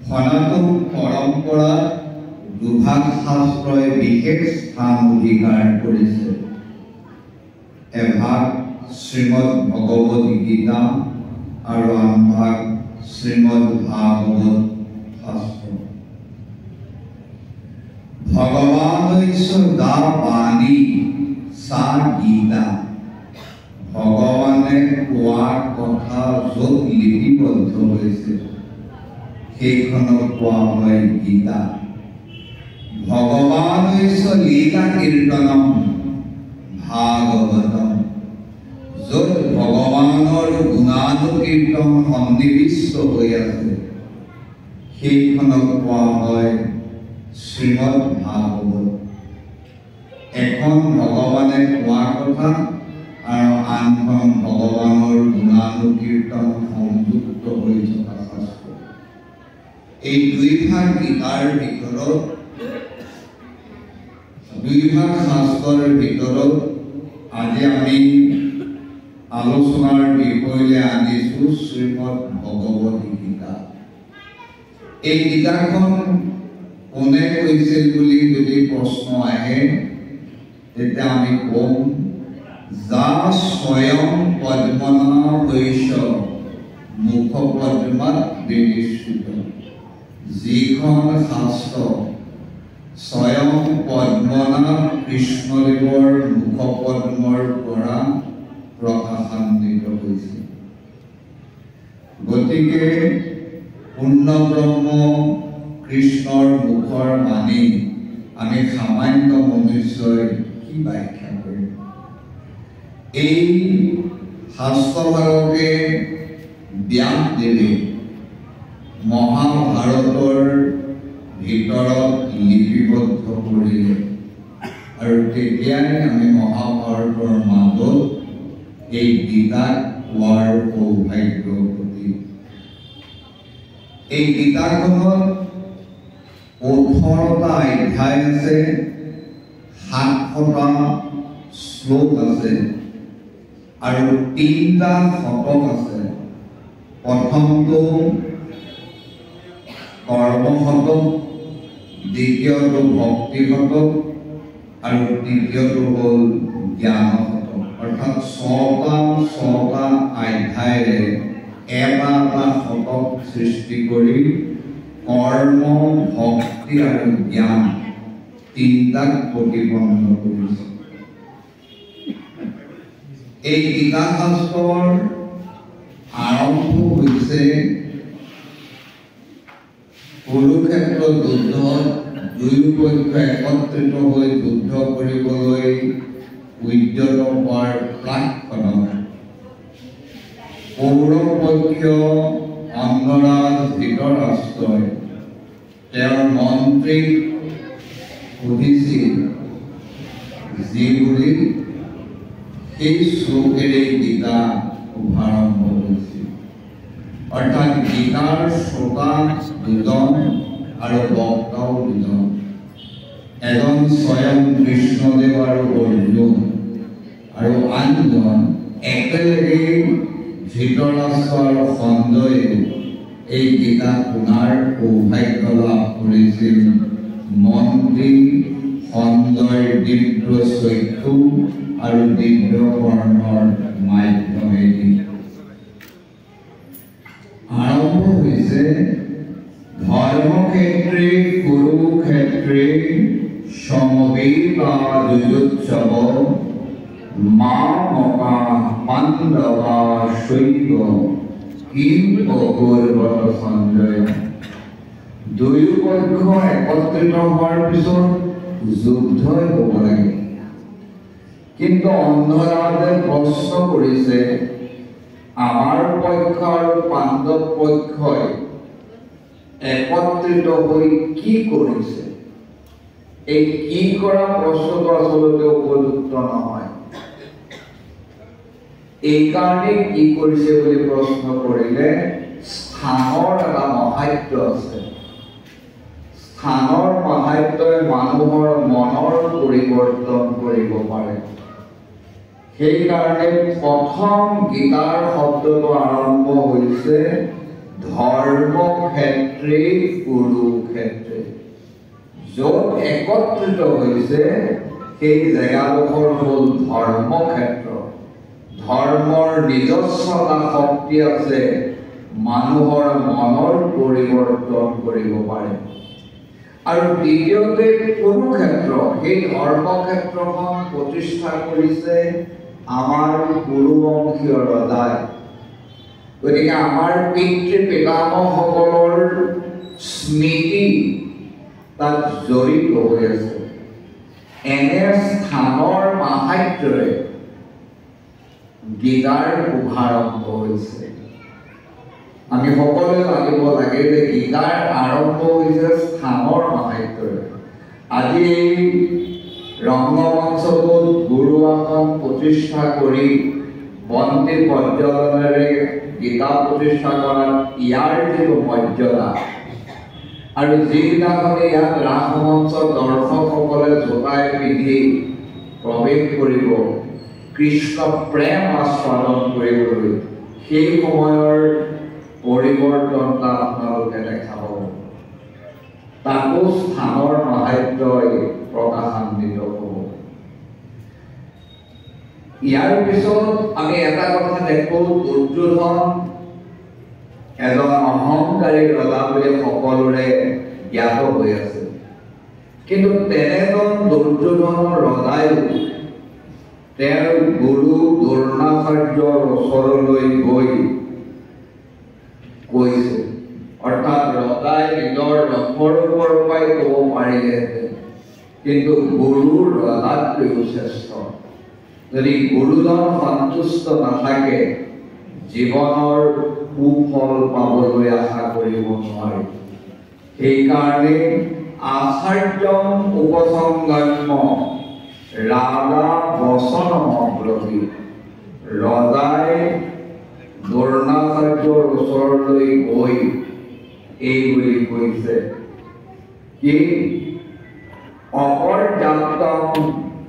সনাতন পৰম্পৰাত দুভাগ শাস্ত্ৰই বিশেষ স্থান অধিকাৰ কৰিছে। এভাগ শ্ৰীমদ ভগৱদ গীতা আৰু আন ভাগ শ্ৰীমদ ভাগৱত শাস্ত্ৰ। ভগৱান যা বাণী সা গীতা। ভগৱানে কোৱা কথা য'ত লিপিবদ্ধ হৈছে সেইখনক কোৱা হয় গীতা। ভগৱান লীলা কীৰ্তনম ভাগৱতম। য'ত ভগৱানৰ গুণানুকীৰ্তন সন্নিৱিষ্ট হৈ আছে সেইখনক কোৱা হয় শ্ৰীমদ ভাগৱত। এখন ভগৱানে কোৱা কথা আৰু আনখন ভগৱানৰ গুণানুকীৰ্তন সংযুক্ত হৈ থকা শাস্ত্ৰ। এই দুইভাগ গীতাৰ ভিতৰত দুইভাগ শাস্ত্ৰৰ ভিতৰত আজি আমি আলোচনাৰ বিষয়লৈ আনিছো শ্ৰীমদ ভগৱদ গীতা। এই গীতাখন কোনে কৈছিল বুলি যদি প্ৰশ্ন আহে তেতিয়া আমি কম যা স্বয়ং পদ্মনাভৈশ্য মুখপদ্মাত বিনিশ্চিত। যিখন শাস্ত্ৰ স্বয়ং পদ্মনাভ কৃষ্ণদেৱৰ মুখপদ্মৰ পৰা প্ৰকাশান্বিত হৈছিল। গতিকে পূৰ্ণব্ৰহ্ম কৃষ্ণৰ মুখৰ বাণী আমি সামান্য মনুষ্যই কি ব্যাখ্যা কৰিম? এই শাস্ত্ৰভাগকে ব্যাসদেৱে মহাভাৰতৰ ভিতৰত লিপিবদ্ধ কৰিলে আৰু তেতিয়াই আমি মহাভাৰতৰ মাজত এই গীতাক পোৱাৰ সৌভাগ্য ঘটিল। এই গীতাখনত 18টা অধ্যায় আছে, 700টা শ্লোক আছে আৰু 3টা শতক আছে। প্ৰথমটো কৰ্ম শতক, দ্বিতীয়টো ভক্তি শতক আৰু তৃতীয়টো হ'ল জ্ঞান শতক। অৰ্থাৎ 6টা অধ্যায়েৰে এটা শতক সৃষ্টি কৰি কৰ্ম, ভক্তি আৰু জ্ঞান 3টাক প্ৰতিপন্ন কৰিছে। এই গীতা শাস্ত্ৰৰ আৰম্ভ হৈছে কুৰুক্ষেত্ৰ যুদ্ধত দুয়ো পক্ষ একত্ৰিত হৈ যুদ্ধ কৰিবলৈ উদ্যত হোৱাৰ প্ৰাকক্ষণত কৌৰৱ পক্ষীয় অংগৰাজ ধৃতৰাষ্ট্ৰই তেওঁৰ মন্ত্ৰীক সুধিছিল যি বুলি সেই শ্লোকেৰে গীতা শুভাৰম্ভ হৈছিল। অৰ্থাৎ গীতাৰ শ্ৰোতা দুজন আৰু বক্তাও দুজন, এজন স্বয়ং কৃষ্ণদেৱ আৰু অৰ্জুন আৰু আনজন একেলগে ধৃতৰাষ্ট্ৰ আৰু সঞ্জয়ে এই গীতা শুনাৰ সৌভাগ্য লাভ কৰিছিল মন্ত্ৰী সঞ্জয় দিব্য চক্ষু আৰু দিব্য কৰ্ণৰ মাধ্যমেদি। আৰম্ভ হৈছে ধৰ্মক্ষেত্ৰে কুৰুক্ষেত্ৰে সমবেতাযুৎসৱ মামকা পাণ্ডৱা শৈব কিম অকুৰ্বত সঞ্জয়। দুয়ো পক্ষ একত্ৰিত হোৱাৰ পিছত যুদ্ধই হ'ব লাগে। কিন্তু অন্ধৰাজে প্ৰশ্ন কৰিছে আমাৰ পক্ষ আৰু পাণ্ডৱ পক্ষই একত্ৰিত হৈ কি কৰিছে? এই কি কৰা প্ৰশ্নটো আচলতে উপযুক্ত নহয়। এইকাৰণে কি কৰিছে বুলি প্ৰশ্ন কৰিলে স্থানৰ এটা মহাত্য আছে। স্থানৰ মহাত্যই মানুহৰ মনৰ পৰিৱৰ্তন কৰিব পাৰে। সেইকাৰণে প্ৰথম গীতাৰ শব্দটো আৰম্ভ হৈছে ধৰ্মক্ষেত্ৰে কুৰুক্ষেত্ৰে য'ত একত্ৰিত হৈছে সেই জেগাডোখৰ হ'ল ধৰ্মক্ষেত্ৰ ধৰ্মৰ নিজস্বতা শক্তি আছে মানুহৰ মনৰ পৰিৱৰ্তন কৰিব পাৰে আৰু দ্বিতীয়তে কুৰুক্ষেত্ৰ সেই ধৰ্মক্ষেত্ৰখন প্ৰতিষ্ঠা কৰিছে আমাৰ কুৰুবংশীয় ৰজাই গতিকে আমাৰ পিতৃ পিতামহসকলৰ স্মৃতি তাত জড়িত হৈ আছে এনে স্থানৰ মাহাত্ম্যৰে গীতাৰ শুভাৰম্ভ হৈছে আমি সকলোৱে জানিব লাগে যে গীতাৰ আৰম্ভ হৈছে স্থানৰ মাহাত্ম্যৰে আজি এই ৰংগমঞ্চত গুৰু আসন প্ৰতিষ্ঠা কৰি বন্তি প্ৰজ্বলনেৰে গীতা প্ৰতিষ্ঠা কৰাত ইয়াৰ যিটো মৰ্যাদা আৰু যিদিনাখনে ইয়াত ৰাসমঞ্চ দৰ্শকসকলে জোতাই পিন্ধি প্ৰৱেশ কৰিব কৃষ্ণ প্ৰেম আস্বাদন কৰিবলৈ সেই সময়ৰ পৰিৱৰ্তনটা আপোনালোকে দেখা পাব তাকো স্থানৰ মাহাত্ম্যই প্ৰকাশান্বিত হ'ব ইয়াৰ পিছত আমি এটা কথা দেখো দুৰ্যোধন এজন অহংকাৰী ৰজা বুলি সকলোৰে জ্ঞাত হৈ আছে কিন্তু তেনেজন দুৰ্যোধনৰ ৰজায়ো তেওঁৰ গুৰু দ্ৰোণাচাৰ্যৰ ওচৰলৈ গৈ কৈছে অৰ্থাৎ ৰজাই নিজৰ ৰথৰ ওপৰৰ পৰাই ক'ব পাৰিলেহেঁতেন কিন্তু গুৰু ৰজাতকৈও শ্ৰেষ্ঠ যদি গুৰুজন সন্তুষ্ট নাথাকে জীৱনৰ সুফল পাবলৈ আশা কৰিব নোৱাৰে সেইকাৰণে আচাৰ্যম উপসংগম্য ৰাজা বচনমব্ৰতী ৰজাই দ্ৰোণাচাৰ্যৰ ওচৰলৈ গৈ এই বুলি কৈছে কি অপৰ্যাপ্তম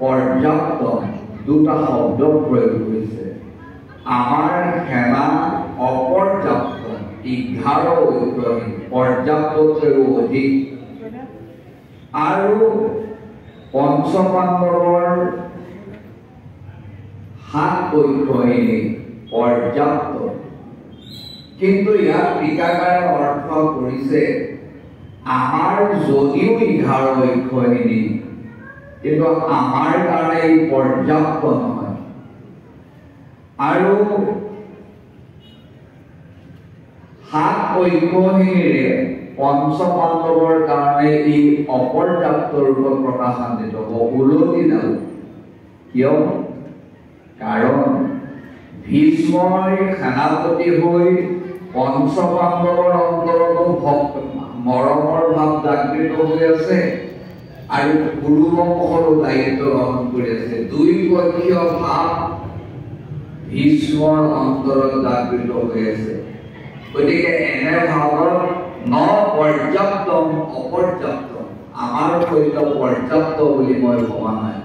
পৰ্যাপ্তম দুটা শব্দ প্ৰয়োগ কৰিছে আমাৰ সেনা অপৰ্যাপ্ত 11 ঐক্যহীন পৰ্যাপ্ততকৈও অধিক আৰু পঞ্চপাণ্ডৱৰ 7 ঐক্যহীন পৰ্যাপ্ত কিন্তু ইয়াত টিকাকাৰে অৰ্থ কৰিছে আমাৰ যদিও 11 ঐক্যহীন কিন্তু আমাৰ কাৰণে পৰ্যাপ্ত নহয় আৰু 7 ঐক্যহীনৰে পঞ্চপাণ্ডৱৰ কাৰণে ই অপৰ্যাপ্ত ৰূপত প্ৰকাশান্বিত হ'ব উলটি যাব কিয় কাৰণ ভীষ্মৰ সেনাপতি হৈ পঞ্চপাণ্ডৱৰ অন্তৰত মৰমৰ ভাৱ জাগৃত হৈ আছে আৰু গুৰুবংশৰো দায়িত্ব গ্ৰহণ কৰি আছে দুইপক্ষীয় ভাৱ ভীষ্মৰ অন্তৰত জাগৃত হৈ আছে গতিকে এনে ভাৱত ন পৰ্যাপ্তম অপৰ্যাপ্তম আমাৰ সৈতে পৰ্যাপ্ত বুলি মই ভবা নাই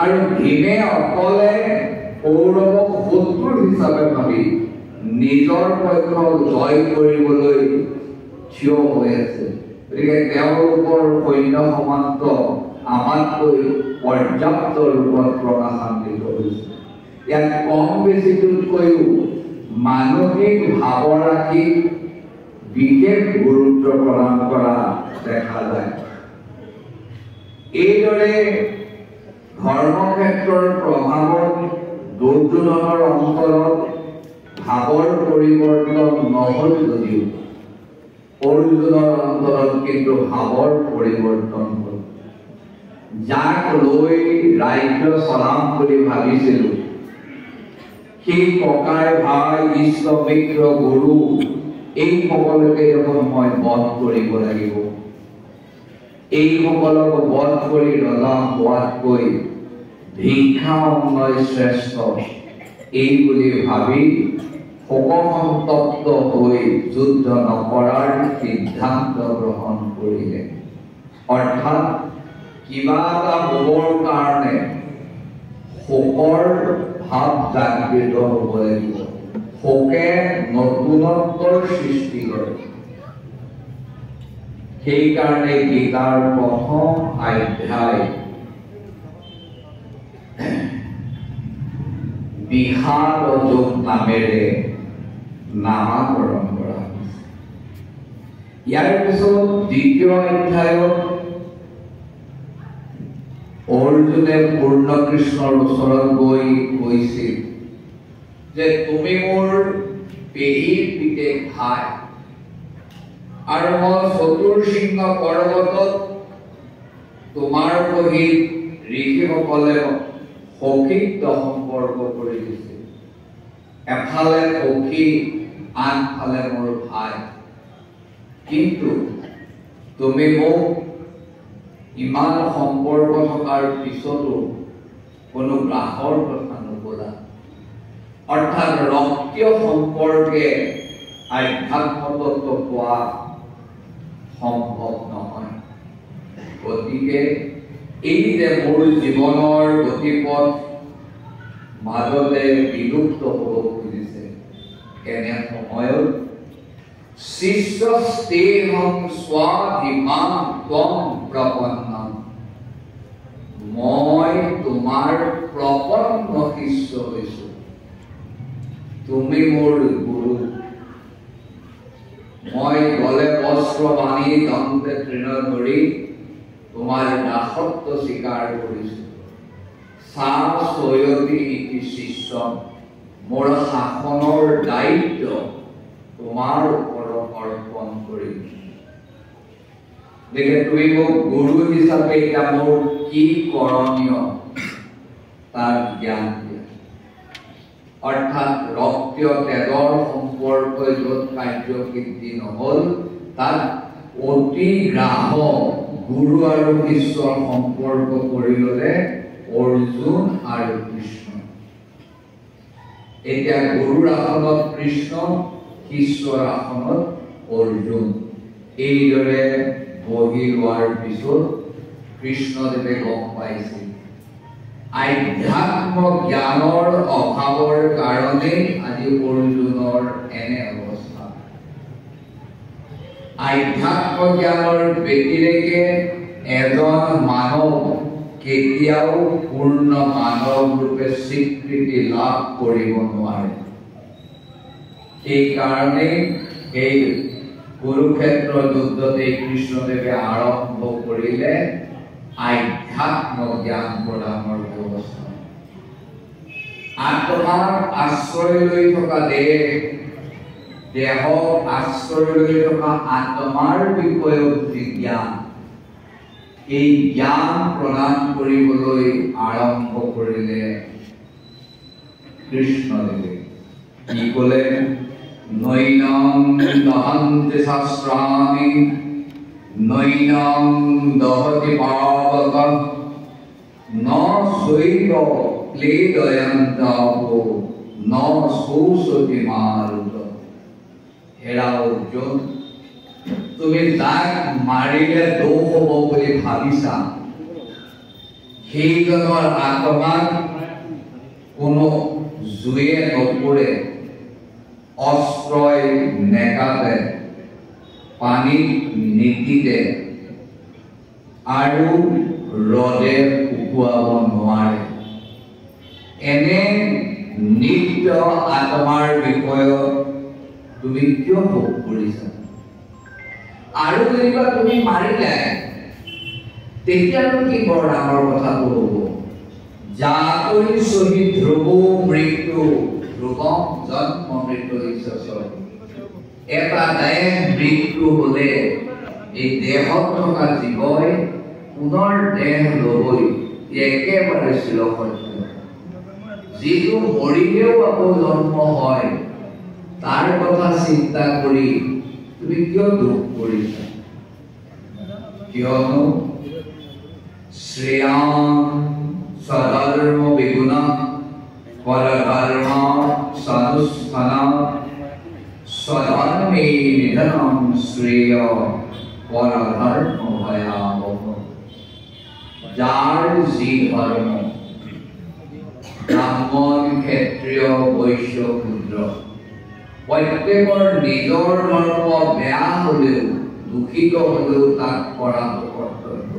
আৰু ভীমে অকলে কৌৰৱক শত্ৰু হিচাপে ভাবি নিজৰ পক্ষ জয় কৰিবলৈ থিয় হৈ আছে গতিকে তেওঁলোকৰ সৈন্য সমান্ত আমাতকৈ পৰ্যাপ্ত ৰূপত প্ৰকাশান্বিত হৈছে ইয়াত কম বেছিটোতকৈও মানসিক ভাৱৰাশি বিশেষ গুৰুত্ব প্ৰদান কৰা দেখা যায় এইদৰে ধৰ্মক্ষেত্ৰৰ প্ৰভাৱত দুৰ্যোধনৰ অন্তৰত ভাৱৰ পৰিৱৰ্তন নহল যদিও অৰ্জুনৰ অন্তৰত কিন্তু ভাৱৰ পৰিৱৰ্তন হ'ল যাক লৈ ৰাজ্য চলাম বুলি ভাবিছিলোঁ সেই ককাই ভাই ইষ্ট মিত্ৰ গুৰু এই সকলোকে দেখোন মই বধ কৰিব লাগিব এই সকলক বধ কৰি ৰজা হোৱাতকৈ ভিক্ষা অন্নই শ্ৰেষ্ঠ এই বুলি ভাবি শোকসন্তপ্ত হৈ যুদ্ধ নকৰাৰ সিদ্ধান্ত গ্ৰহণ কৰিলে অৰ্থাৎ কিবা এটা হ'বৰ কাৰণে শোকৰ ভাৱ জাগৃত হ'ব লাগিব শোকে নতুনত্বৰ সৃষ্টি কৰে। সেইকাৰণে গীতাৰ প্ৰথম অধ্যায় বিষাদ যোগ নামেৰে নামাকৰণ কৰা হৈছে। ইয়াৰ পিছত দ্বিতীয় অধ্যায়ত অৰ্জুনে পূৰ্ণ কৃষ্ণৰ ওচৰত গৈ কৈছিল যে তুমি মোৰ পেহীৰ পিতেক ভাই আৰু মই চতুৰ্শৃংগ পৰ্বতত তোমাৰ সহিত ঋষিসকলে সখীত্ব সম্পৰ্ক কৰি দিছে। এফালে সখী আনফালে মোৰ ভাই, কিন্তু তুমি মোক ইমান সম্পৰ্ক থকাৰ পিছতো কোনো গ্ৰাহৰ কথা নকলা। অৰ্থাৎ ৰক্তীয় সম্পৰ্কে আধ্যাত্মতত্ব পোৱা সম্ভৱ নহয়। গতিকে এই যে মোৰ জীৱনৰ গতিপথ মাজতে বিলুপ্ত হ'ব খুজিছে, এনে সময়ত শিষ্যস্তেহং স্বাধিমাং ত্বং প্ৰপন্নম, মই তোমাৰ প্ৰপন্ন শিষ্য হৈছো, তুমি মোৰ গুৰু। মই গলে বস্ত্ৰ বান্ধি দন্তে তৃণ ধৰি তোমাৰ দাসত্ব স্বীকাৰ কৰিছো। সা সয়তি ইতি শিষ্য, মোৰ শাসনৰ দায়িত্ব তোমাৰ ওপৰত অৰ্পণ কৰিম। গতিকে তুমি মোক গুৰু হিচাপে এতিয়া মোৰ কি কৰণীয় তাৰ জ্ঞান দিয়া। অৰ্থাৎ ৰক্তীয় তেজৰ সম্পৰ্ক য'ত কাৰ্যসিদ্ধি নহল, তাত অতি গ্ৰাহ গুৰু আৰু শিষ্যৰ সম্পৰ্ক কৰি ললে অৰ্জুন আৰু কৃষ্ণ। এতিয়া গুৰুৰ আসনত কৃষ্ণ, শিষ্যৰ আসনত অৰ্জুন। এইদৰে বহি লোৱাৰ পিছত কৃষ্ণদেৱে গম পাইছিল আধ্যাত্ম জ্ঞানৰ অভাৱৰ কাৰণে আজি অৰ্জুনৰ এনে অৱস্থা। আধ্যাত্ম জ্ঞানৰ ব্যতিৰেকে এজন মানৱ কেতিয়াও পূৰ্ণ মানৱ ৰূপে স্বীকৃতি লাভ কৰিব নোৱাৰে। সেইকাৰণে এই কুৰুক্ষেত্ৰ যুদ্ধতে কৃষ্ণদেৱে আৰম্ভ কৰিলে আধ্যাত্ম জ্ঞান প্ৰদানৰ ব্যৱস্থা। আত্মাৰ আশ্ৰয় লৈ থকা দেহক আশ্ৰয় লৈ থকা আত্মাৰ বিষয়ত যি জ্ঞান, এই জ্ঞান প্ৰদান কৰিবলৈ আৰম্ভ কৰিলে কৃষ্ণদেৱে। কি ক'লে? নৈনং দহন্তি শাস্ত্ৰাণি নৈনং দহতি পাবকঃ ন চৈব ক্লেদয়ন্তাপো ন শোষতি মাৰুতঃ। হেৰা অৰ্জুন, তুমি যাক মাৰিলে দোষ হ'ব বুলি ভাবিছা, সেইজনৰ আত্মাক কোনো জুয়ে নপৰে, অস্ত্ৰই নেকাটে, পানীত নিতিতে আৰু ৰদে শুকুৱাব নোৱাৰে। এনে নিত্য আত্মাৰ বিষয়ত তুমি কিয় ভোগ কৰিছা? আৰু যেনিবা তুমি মাৰিলে, তেতিয়ানো কি বৰ ডাঙৰ কথাটো হ'ব? জাতৈ সহি ধ্ৰুৱ মৃত্যু ধ্ৰুৱম জন্ম মৃত্যু ঈশ্বৰ। এটা দেহ মৃত্যু হলে এই দেহত থকা জীৱই পুনৰ দেহ ল'বই, একেবাৰে চিৰসত্য। যিটো মৰিলেও আকৌ জন্ম হয়, তাৰ কথা চিন্তা কৰি তুমি কিয় দুখ কৰিছা? কিয়নো শ্ৰেয়াং সধৰ্ম বিগুণা পৰধৰ্ম সানুষ্ঠানা স্বধৰ্মে নিধনম শ্ৰেয় পৰধৰ্ম ভয়াবহ। যাৰ যি ধৰ্ম, ব্ৰাহ্মণ ক্ষত্ৰিয় বৈশ্য শূদ্ৰ, প্ৰত্যেকৰ নিজৰ ধৰ্ম বেয়া হ'লেও দূষিত হ'লেও তাক কৰাটো কৰ্তব্য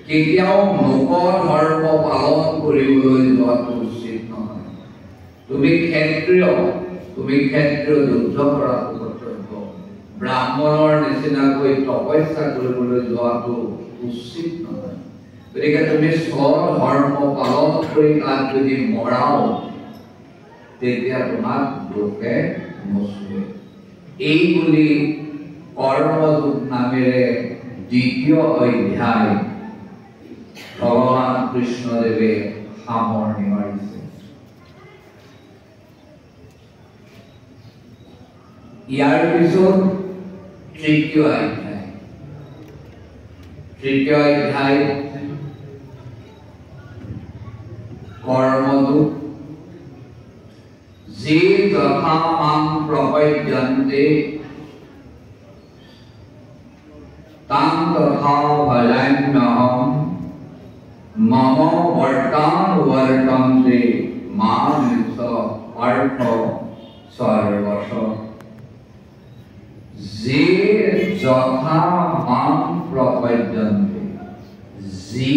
কেতিয়াও লোকৰ ধৰ্ম পালন কৰিবলৈ যোৱাটো উচিত নহয় তুমি ক্ষেত্ৰীয় যুদ্ধ কৰাটো কৰ্তব্য ব্ৰাহ্মণৰ নিচিনাকৈ তপস্যা কৰিবলৈ যোৱাটো উচিত নহয় গতিকে তুমি স্বধৰ্ম পালন কৰি তাত যদি মৰাও তেতিয়া তোমাক লোকে নচুৱে এই বুলি কৰ্মযোগ নামেৰে দ্বিতীয় অধ্যায় ভগৱান কৃষ্ণদেৱে সামৰণি মাৰিছে ইয়াৰ পিছত তৃতীয় অধ্যায় কৰ্মযোগ যে যথা মাং প্ৰপদ্যন্তে তাং তথা ভজাম্যহম মম বৰ্তানুবৰ্তন্তে মানিষ পাৰ্থ সৰ্বশ যে যথা মাং প্ৰপদ্যন্তে যি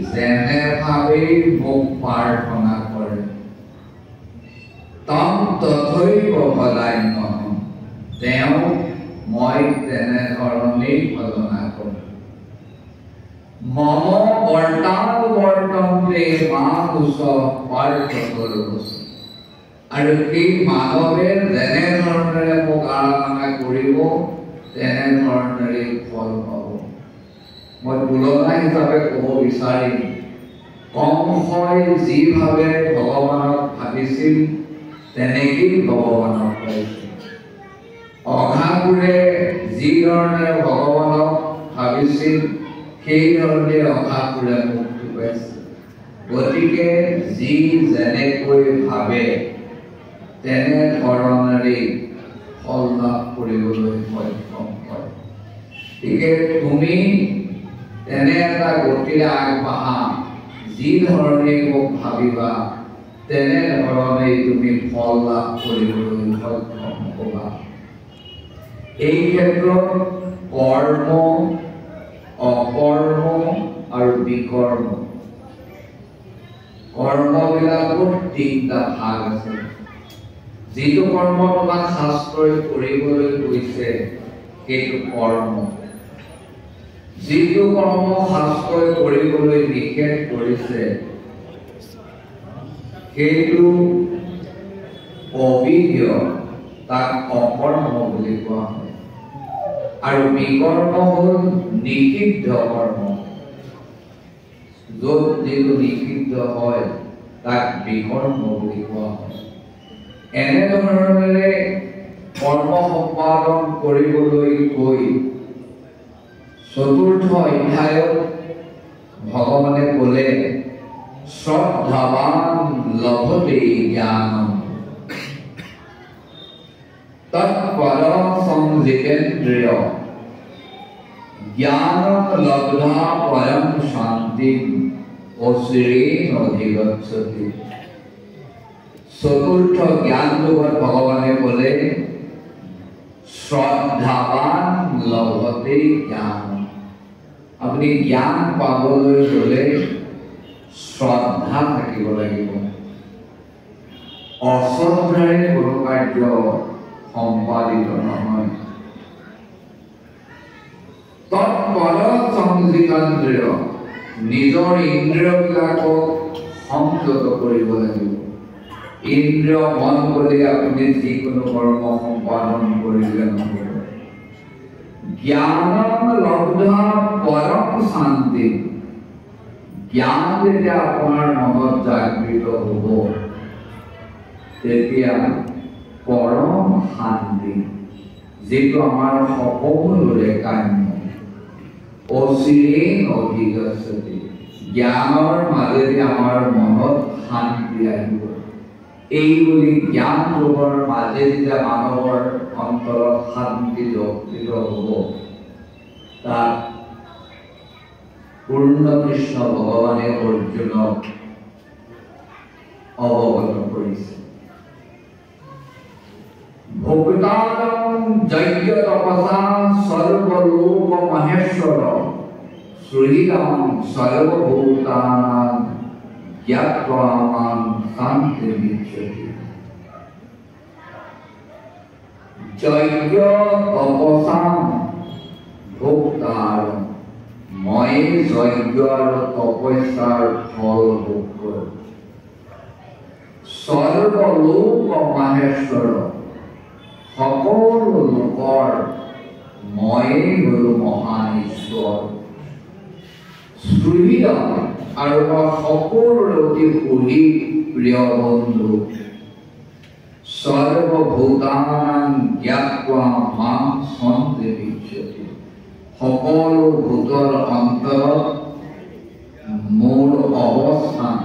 যেনেভাৱে মোক প্ৰাৰ্থনা কৰে তং তথৈব ভজাম্যহম তেওঁ মই তেনেধৰণেই ভজনা কৰোঁ মম বৰ্তানুবৰ্তন্তে মানুষ পাৰ্থ সৰ্বশ আৰু এই মানৱে যেনেধৰণেৰে মোক আৰাধনা কৰিব তেনেধৰণেৰে ফল পাব মই তুলনা হিচাপে ক'ব বিচাৰিম কংসই যিভাৱে ভগৱানক ভাবিছিল তেনেকেই ভগৱানক পাইছিল অঘাসুৰে যি ধৰণে ভগৱানক ভাবিছিল সেই ধৰণে অঘাসুৰে মুক্তি পাইছিল গতিকে যি যেনেকৈ ভাবে তেনেধৰণেৰে ফল লাভ কৰিবলৈ সক্ষম হয় গতিকে তুমি তেনে এটা গতিৰে আগবাঢ়া যি ধৰণে মোক ভাবিবা তেনেধৰণে তুমি ফল লাভ কৰিবলৈ সক্ষম হ'বা এই ক্ষেত্ৰত কৰ্ম অকৰ্ম আৰু বিকৰ্ম কৰ্মবিলাকৰ তিনিটা ভাগ আছে যিটো কৰ্ম তোমাক শাস্ত্ৰই কৰিবলৈ কৈছে সেইটো কৰ্ম যিটো কৰ্ম শাস্ত্ৰই কৰিবলৈ নিষেধ কৰিছে সেইটো অবিধেয় তাক অকৰ্ম বুলি কোৱা হয় আৰু বিকৰ্ম হ'ল নিষিদ্ধ কৰ্ম য'ত যিটো নিষিদ্ধ হয় তাক বিকৰ্ম বুলি কোৱা হয় এনেধৰণেৰে কৰ্ম সম্পাদন কৰিবলৈ কৈ চতুৰ্থ অধ্যায়ত ভগৱানে ক'লে শ্ৰদ্ধাৱান লভতে জ্ঞানম তৎপৰ সংজিতেন্দ্ৰিয় জ্ঞান লব্ধা পৰম শান্তিম অচিৰেণ অধিগচ্ছতি চতুৰ্থ জ্ঞান যোগত ভগৱানে ক'লে শ্ৰদ্ধাৱান লভতে জ্ঞান আপুনি জ্ঞান পাবলৈ হ'লে শ্ৰদ্ধা থাকিব লাগিব অশ্ৰদ্ধাৰে কোনো কাৰ্য সম্পাদিত নহয় তৎপৰ সংজিতেন্দ্ৰিয় নিজৰ ইন্দ্ৰিয়বিলাকক সংযত কৰিব লাগিব ইন্দ্ৰিয় মন কৰি আপুনি যিকোনো কৰ্ম সম্পাদন কৰিলে নহ'ব জ্ঞান লব্ধা পৰম শান্তি জ্ঞান যেতিয়া আপোনাৰ মনত জাগৃত হ'ব তেতিয়া পৰম শান্তি যিটো আমাৰ সকলোৰে কাম্য অচিৰেণ অধিগচ্ছতি জ্ঞানৰ মাজেদি আমাৰ মনত শান্তি আহিব এই বুলি জ্ঞান যোগৰ মাজেদি যে মানৱৰ অন্তৰত শান্তি জগৃত হ'ব তাক পূৰ্ণ কৃষ্ণ ভগৱানে অৰ্জুনক অৱগত কৰিছে ভোক্তাৰং যজ্ঞ তপসা সৰ্বলোক মহেশ্বৰ শ্ৰীৰাম সৰ্বভূতানাং জ্ঞাত্বা মাং শান্তিমিচ্ছতি। যজ্ঞ তপসাং ভোক্তাৰং, মই যজ্ঞ আৰু তপস্যাৰ ফল ভোগ কৰোঁ। সৰ্বলোক মহেশ্বৰ, সকলো লোকৰ ময়ে হলো মহান ঈশ্বৰ। শ্ৰীৰাম আৰু সকলোৰে অতি সুধী প্ৰিয় বন্ধু। সৰ্বভূতানাং জ্ঞাত্বা মাং সন্নিবিচ্ছতি, সকলো ভূতৰ অন্তৰত মোৰ অৱস্থান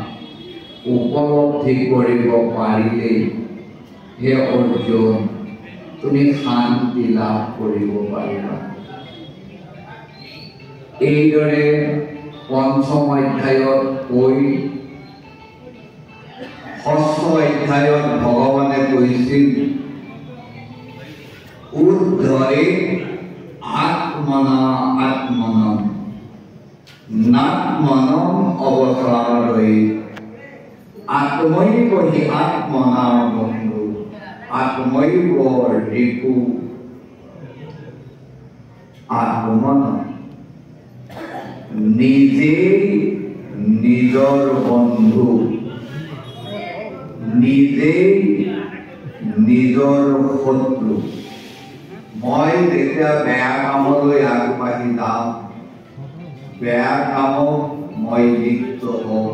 উপলব্ধি কৰিব পাৰিলেই হে অৰ্জুন তুমি শান্তি লাভ কৰিব পাৰিবা। এইদৰে পঞ্চম অধ্যায়ত কৈ ষষ্ঠ অধ্যায়ত ভগৱানে কৈছিল উদ্ধৰে আত্মনা আত্মনম নাত্মনম অৱসাৰয়ে। আত্মৈব হি আত্মনা বন্ধু, আত্মৈব ৰিপু আত্মন। নিজেই নিজৰ বন্ধু, নিজেই নিজৰ শত্ৰু। মই যেতিয়া বেয়া কামলৈ আগবাঢ়ি যাম, বেয়া কামত মই লিপ্ত হওঁ,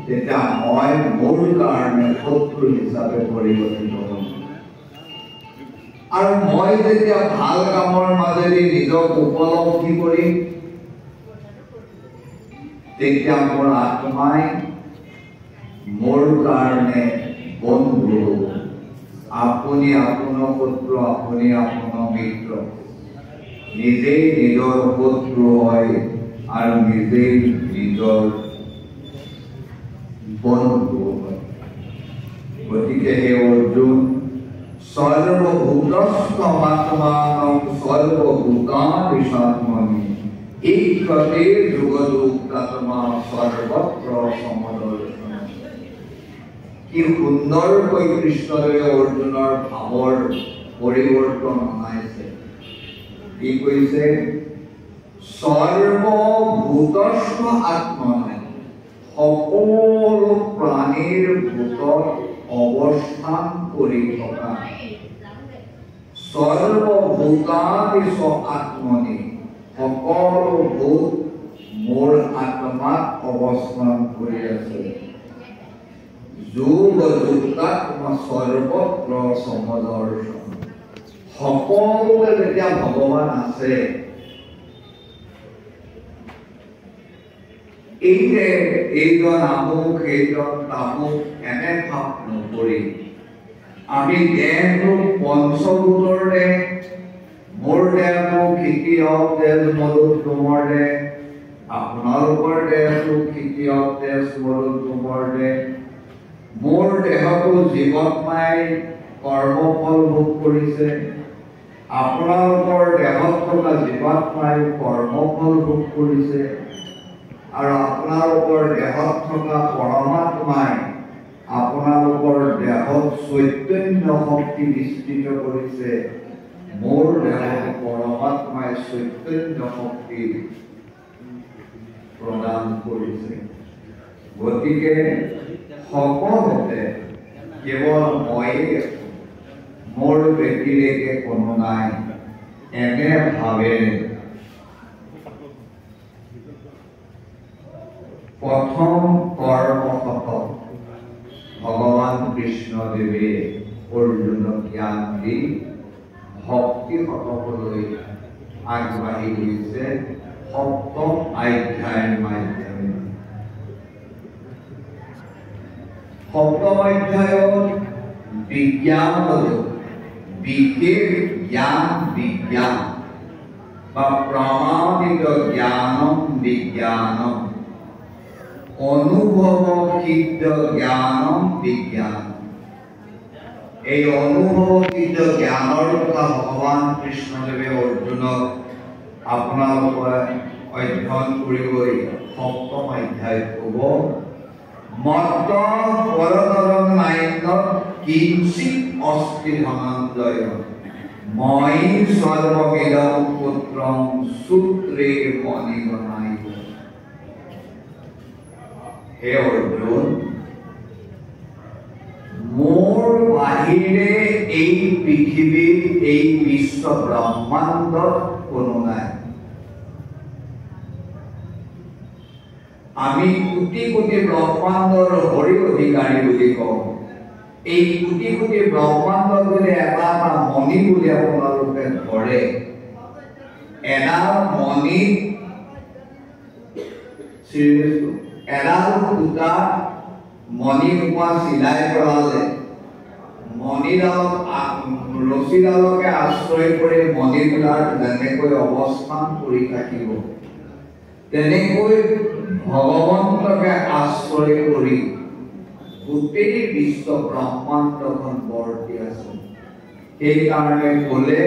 তেতিয়া মই মোৰ কাৰণে শত্ৰু হিচাপে পৰিগণিত হ'ম। আৰু মই যেতিয়া ভাল কামৰ মাজেদি নিজক উপলব্ধি কৰিম, তেতিয়া মোৰ আত্মাই মোৰ কাৰণে বন্ধু হ'ব। আপুনি আপোনাৰ শত্ৰু, আপুনি আপোনাৰ মিত্ৰ। নিজেই নিজৰ শত্ৰু হয় আৰু নিজেই নিজৰ বন্ধু হয়। গতিকে হে অৰ্জুন, সৰ্বভূতস্থমাত্মানং সৰ্বভূতানি সাত্মনি ইক্ষতে যুগযুক্তাত্মা সৰ্বত্ৰ সমদৰ্শন। কি সুন্দৰকৈ কৃষ্ণদেৱে অৰ্জুনৰ ভাৱৰ পৰিৱৰ্তন অনাইছে। কি কৈছে? সৰ্বভূতস্থ আত্মনে, সকলো প্ৰাণীৰ ভূতত অৱস্থান কৰি থকা। সৰ্বভূতানি চ আত্মনি, সকলো ভূত মোৰ আত্মাত অৱস্থান কৰি আছে। যোগযুক্তাত্মা সৰ্বত্ৰ সমদৰ্শন। সকলোৱে যেতিয়া ভগৱান আছে, এইজন আমুক এইজন তামুক এনে ভাৱ নকৰি আমি দেহটো পঞ্চভূতৰ দেহ, মোৰ দেহটো খেতিয়ক তেজ মৰুত তোমাৰ দেহ, আপোনালোকৰ দেহটো খেতিয়ক তেজ মৰুত তোমাৰ দেহ। মোৰ দেহটো জীৱত্মাই কৰ্মফল ভোগ কৰিছে, আপোনালোকৰ দেহত থকা জীৱাত্মাই কৰ্মফল ভোগ কৰিছে, আৰু আপোনালোকৰ দেহত থকা পৰমাত্মাই আপোনালোকৰ দেহত চৈতন্য শক্তি বিস্তৃত কৰিছে। মোৰ দেহত পৰমাত্মাই চৈতন্য শক্তি প্ৰদান কৰিছে। গতিকে সকলোতে কেৱল ময়ে, মোৰ ব্যতিৰেকে কোনো নাই, এনে ভাৱেৰে প্ৰথম কৰ্মশতক ভগৱান কৃষ্ণদেৱে অৰ্জুনক জ্ঞান দি ভক্তি শতকলৈ আগবাঢ়ি গৈছে সপ্তম অধ্যায়ৰ মাধ্যমে। সপ্তম অধ্যায়ত বিজ্ঞান, বিশেষ জ্ঞান বিজ্ঞান বা প্ৰমাণিত জ্ঞানম বিজ্ঞানম, অনুভৱ সিদ্ধ জ্ঞানম বিজ্ঞান, এই অনুভৱকৃত জ্ঞানৰ কথা ভগৱান কৃষ্ণদেৱে অৰ্জুনক আপোনালোকে অধ্যয়ন কৰিবই সপ্তম অধ্যায় ক'ব মত্ত পৰতৰং নান্য কিঞ্চিত অস্তি ধনঞ্জয় মই সৰ্বমিদং পুত্ৰং সূত্ৰে মণিগণায়। হে অৰ্জুন, মোৰ বাহিৰে এই পৃথিৱীত এই বিশ্ব ব্ৰহ্মাণ্ডত কোনো নাই। আমি কোটি কোটি ব্ৰহ্মাণ্ডৰ হৰি অধিকাৰী বুলি কওঁ। এই কোটি কোটি ব্ৰহ্মাণ্ড যদি এটা এটা মণি বুলি আপোনালোকে ধৰে, এডাল মণিত এডাল সূতা মণি সোমোৱা চিলাই কৰালে মণিডালক ৰছীডালকে আশ্ৰয় কৰি মণিবিলাক যেনেকৈ অৱস্থান কৰি থাকিব, তেনেকৈ ভগৱন্তকে আশ্ৰয় কৰি গোটেই বিশ্ব ব্ৰহ্মাণ্ডখন বৰ্তি আছে। সেইকাৰণে ক'লে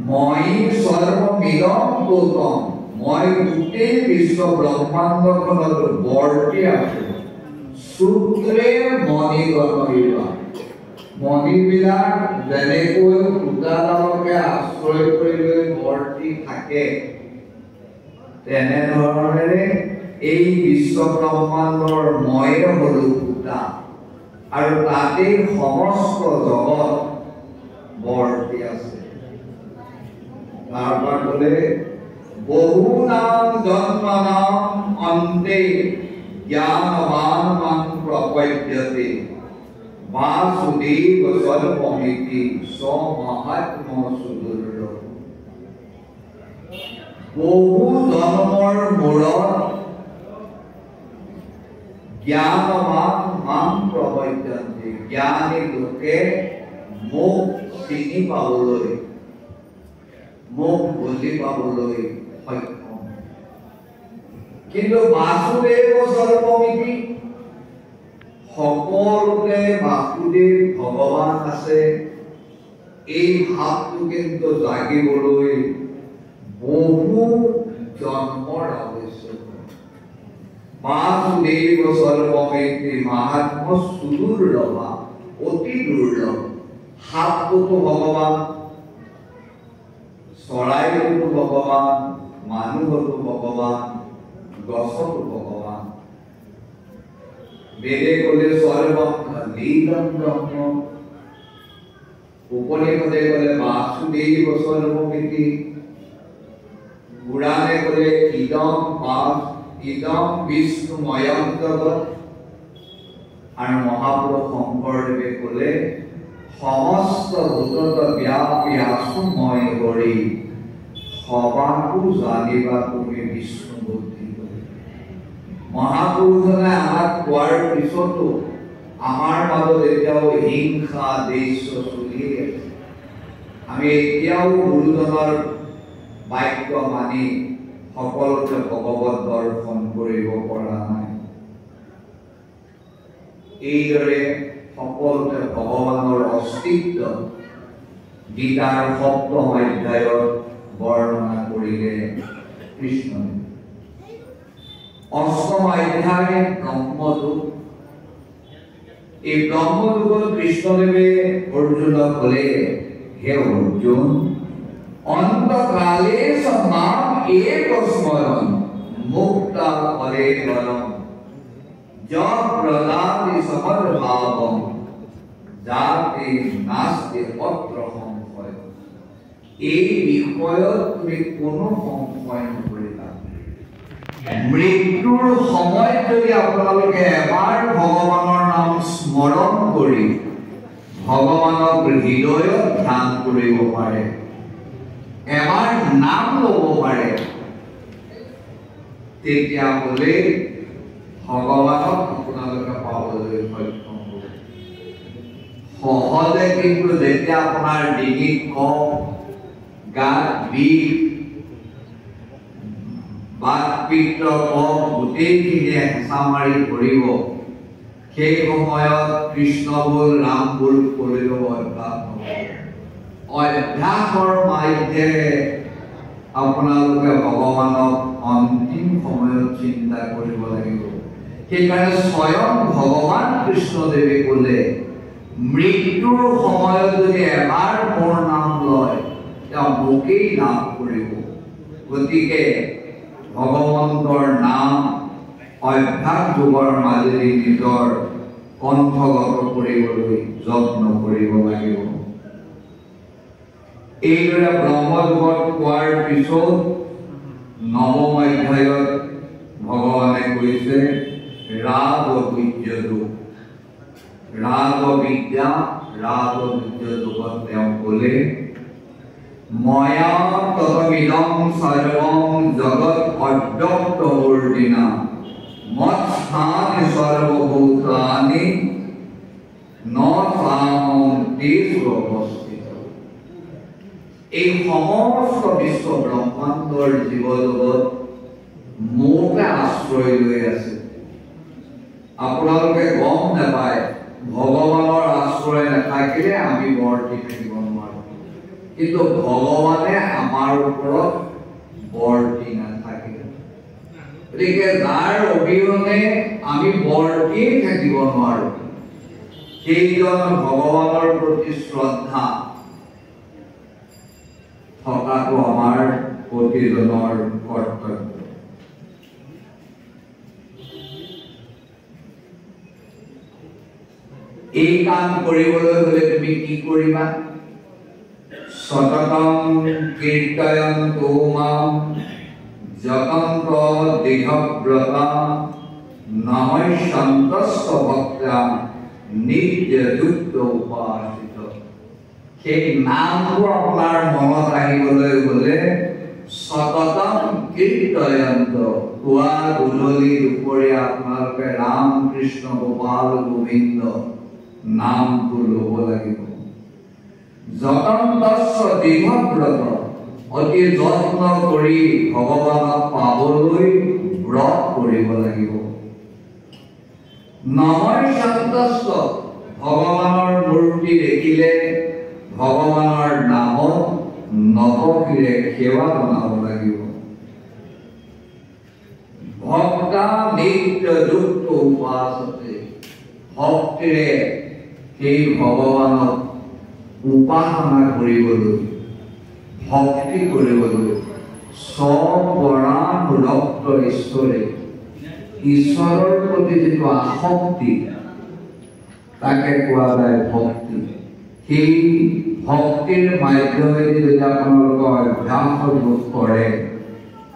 মই সৰ্বমিদং গৌতম, মই গোটেই বিশ্ব ব্ৰহ্মাণ্ডখনত বৰ্তি আছো। সূত্ৰে মণিগণা, মণিবিলাক যেনেকৈ সূতাডালকে আশ্ৰয় কৰি লৈ বৰ্তি থাকে, তেনেধৰণেৰে এই বিশ্ব ব্ৰহ্মাণ্ডৰ ময়ে হলো সূতা আৰু তাতেই সমস্ত জগত বৰ্তি আছে। তাৰপৰা ক'লে বহু নাম জন্ম নাম অন্তে জ্ঞানবান মান প্ৰপদ্যতে বাসুদেৱ স্বল্পমিতি স্বমহাত্ম সুদুৰ্লভ। বহু জন্মৰ মূৰত জ্ঞানবান মান প্ৰপদ্যতে, জ্ঞানী লোকে মোক চিনি পাবলৈ, মোক বুজি পাবলৈ সক্ষম। কিন্তু বাসুদেৱ স্বল্পমিতি, সকলোতে বাসুদেৱ ভগৱান আছে, এই ভাৱটো কিন্তু জাগিবলৈ বহু জন্মৰ আৱশ্যক। বাসুদেৱ স্বল্পমিতি মাহাত্ম সুদুৰ্লভ, অতি দুৰ্লভ। সাপটোতো ভগৱান, চৰাইটো ভগৱান, মানুহতো ভগৱান, গছতো ভগৱান। বেদে ক'লে স্বৰ্গম খলীদম ব্ৰহ্ম, উপনিষদে ক'লে বাসুদেৱ স্বল্পমিতি, পুৰাণে ক'লে ইদম বিষ্ণুময়ং জগৎ, আৰু মহাপুৰুষ শংকৰদেৱে ক'লে সমস্ত ভূতত ব্যাপী আছো মই হৰি, সবাকো জানিবা তুমি বিষ্ণু বুদ্ধি কৰি। মহাপুৰুষজনে আমাক কোৱাৰ পিছতো আমাৰ মাজত এতিয়াও হিংসা দেশ চলি আছে। আমি এতিয়াও গুৰুজনৰ বাক্য মানি সকলোকে ভগৱত দৰ্শন কৰিব পৰা নাই। এইদৰে সকলোতে ভগৱানৰ অস্তিত্ব গীতাৰ সপ্তম অধ্যায়ত বৰ্ণনা কৰিলে কৃষ্ণ। অষ্টম অধ্যায় ব্ৰহ্মলোক। এই ব্ৰহ্মলোকত কৃষ্ণদেৱে অৰ্জুনক ক'লে, হে অৰ্জুন, অন্তকালে মাম এক স্মৰণ মুক্তা ফলে বৰম প্ৰদাতি সমভাবম যাতে নাস্তি পত্ৰ সংশয়। এই বিষয়ত তুমি কোনো সংশয় নকৰিবা। মৃত্যুৰ সময়ত যদি আপোনালোকে এবাৰ ভগৱানৰ নাম স্মৰণ কৰি ভগৱানক হৃদয়ত ধ্যান কৰিব পাৰে, এবাৰ নাম ল'ব পাৰে, তেতিয়াহ'লে ভগৱানক আপোনালোকে পাবলৈ সক্ষম হ'ব। সহজে কিন্তু যেতিয়া আপোনাৰ ডিঙিত কফ, গাত বিষ, বাত পিত্ত কফ গোটেইখিনিয়ে হেঁচা মাৰি ধৰিব, সেই সময়ত কৃষ্ণ বল ৰাম বল কৰিলেও অভ্যাস হ'ব। অভ্যাসৰ মাধ্যমেৰে আপোনালোকে ভগৱানক অন্তিম সময়ত চিন্তা কৰিব লাগিব। সেইকাৰণে স্বয়ং ভগৱান কৃষ্ণদেৱে ক'লে মৃত্যুৰ সময়ত যদি এবাৰ মোৰ নাম লয় তেওঁ মোকেই লাভ কৰিব। গতিকে ভগৱন্তৰ নাম অভ্যাস যোগৰ মাজেদি নিজৰ কণ্ঠগত কৰিবলৈ যত্ন কৰিব লাগিব। এইদৰে ব্ৰহ্মযোগত কোৱাৰ পিছত নৱম অধ্যায়ত ভগৱানে কৈছে ৰাগ বীৰ্য যোগ। ৰাগ বিদ্যা ৰাগ বীৰ্য যোগত তেওঁ ক'লে ময়া ততমিদং সৰ্বং জগৎ অব্যক্ত মূৰ্তিনা মৎস্থানি সৰ্বভূতানি ন সামন্তেষু অবস্থিত। এই সমস্ত বিশ্ব ব্ৰহ্মাণ্ডৰ জীৱ জগত মোকে আশ্ৰয় লৈ আছে। আপোনালোকে গম নাপায় ভগৱানৰ আশ্ৰয় নাথাকিলে আমি বৰ্তি থাকিব নোৱাৰো, কিন্তু ভগৱানে আমাৰ ওপৰত বৰ্তি নাথাকে। গতিকে যাৰ অবিহনে আমি বৰ্তিয়ে থাকিব নোৱাৰো সেইজন ভগৱানৰ প্ৰতি শ্ৰদ্ধা থকাটো আমাৰ প্ৰতিজনৰ কৰ্তব্য। এই কাম কৰিবলৈ হলে তুমি কি কৰিবা? সততং কীৰ্তয়ন্তু মাম যতন্ত দৃঢ়ব্ৰতা নমস্যন্তস্ত ভক্তা নিত্যযুক্ত উপাসিত। সেই নামটো আপোনাৰ মনত আহিবলৈ হলে সততং কীৰ্তয়ন্ত, পুৱা গধূলি দুপৰীয়া আপোনালোকে ৰাম কৃষ্ণ গোপাল গোবিন্দ নামটো ল'ব লাগিব। যতন্তস্য দৃঢ়ব্ৰত, অতি যত্ন কৰি ভগৱানক পাবলৈ ব্ৰত কৰিব লাগিব। নমস্যন্তস্ত, ভগৱানৰ মূৰ্তি দেখিলে ভগৱানৰ নামত নতশিৰে সেৱা জনাব লাগিব। ভক্তা নিত্যযুক্ত উপাসতে, ভক্তিৰে সেই ভগৱানক উপাসনা কৰিবলৈ ভক্তি কৰিবলৈ স্বপৰানুৰক্ত ঈশ্বৰে, ঈশ্বৰৰ প্ৰতি যিটো আসক্তি তাকে কোৱা যায় ভক্তি। সেই ভক্তিৰ মাধ্যমেদি যদি আপোনালোকে অভ্যাস যোগ কৰে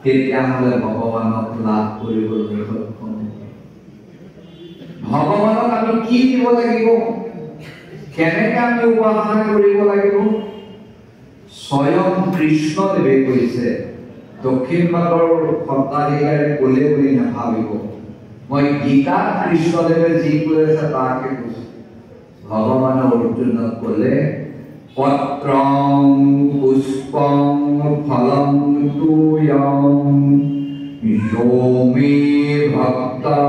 তেতিয়াহ'লে ভগৱানক লাভ কৰিবলৈ সক্ষম হ'ব। ভগৱানক আমি কি দিব লাগিব, কেনেকে আমি উপাসনা কৰিব লাগিব? স্বয়ং কৃষ্ণদেৱে কৈছে, দক্ষিণ পাটৰ সত্ৰাধিকাৰে ক'লে বুলি নাভাবিব, মই গীতাত কৃষ্ণদেৱে যি কৈ আছে তাকে কৈছো। ভগৱানে অৰ্জুনক ক'লে পত্ৰং পুষ্পং ফলং তোয়ং যো মে ভক্তা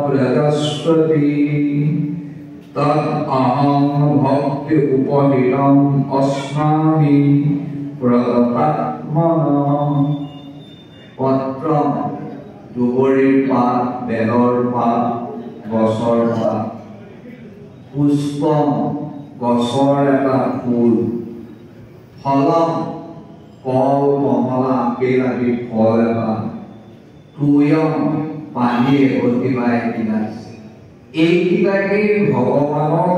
প্ৰদস্যতি তদ অহং ভক্তি উপহীনং অস্মামি প্ৰদত্তাত্মনঃ। পত্ৰ দুবৰিৰ পাত, বেলৰ পাত, গছৰ পাত। পুষ্প গছৰ এটা ফুল। ফলম কল, কমলা, আপেল আদি ফল এটা। তোয়ং পানী এগতি বা এগিলাচ। এইকেইটাকে ভগৱানক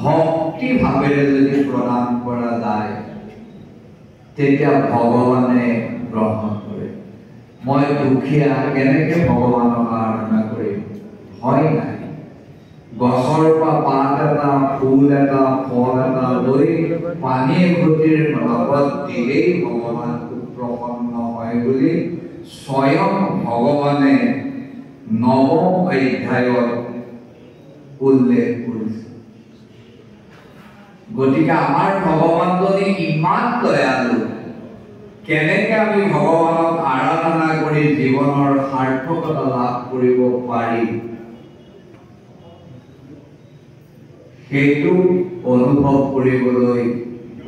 ভক্তি ভাৱেৰে যদি প্ৰদান কৰা যায় তেতিয়া ভগৱানে গ্ৰহণ কৰে। মই দুখীয়া, কেনেকে ভগৱানক আৰাধনা কৰিম? হয় নাই? গছৰ পৰা পাত এটা, ফুল এটা, ফল এটা লৈ পানী এঘটিৰ লগত দিলেই ভগৱান প্ৰসন্ন হয় বুলি স্বয়ং ভগৱানে নৱম অধ্যায়ত উল্লেখ কৰিছে। গতিকে আমাৰ ভগৱানজনী ইমান দয়ালু, কেনেকে আমি ভগৱানক আৰাধনা কৰি জীৱনৰ সাৰ্থকতা লাভ কৰিব পাৰি সেইটো অনুভৱ কৰিবলৈ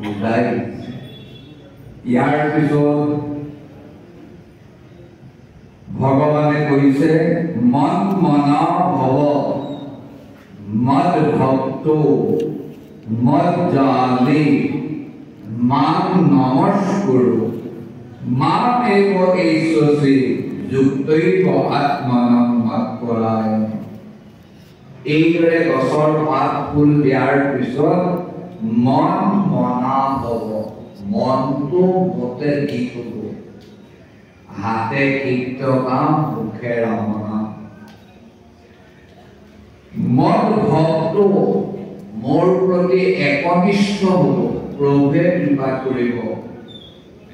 ওলাই ইয়াৰ পিছত ভগৱানে কৈছে মন মনা ভৱ মদ ভক্ত মদ জানি মান নমস্কুৰু মান এব এইশ্বসি যুক্তৈব আত্মনম মৎপৰায় এইদৰে গছৰ পাত ফুল দিয়াৰ পিছত মন মনা হ'ব মনটো মতে গীত হ'ব হাতে কীৰ্তন মুখে ৰামনা মন ভক্ত মোৰ প্ৰতি একনিষ্ঠ হ'ব প্ৰভুৱে কৃপা কৰিব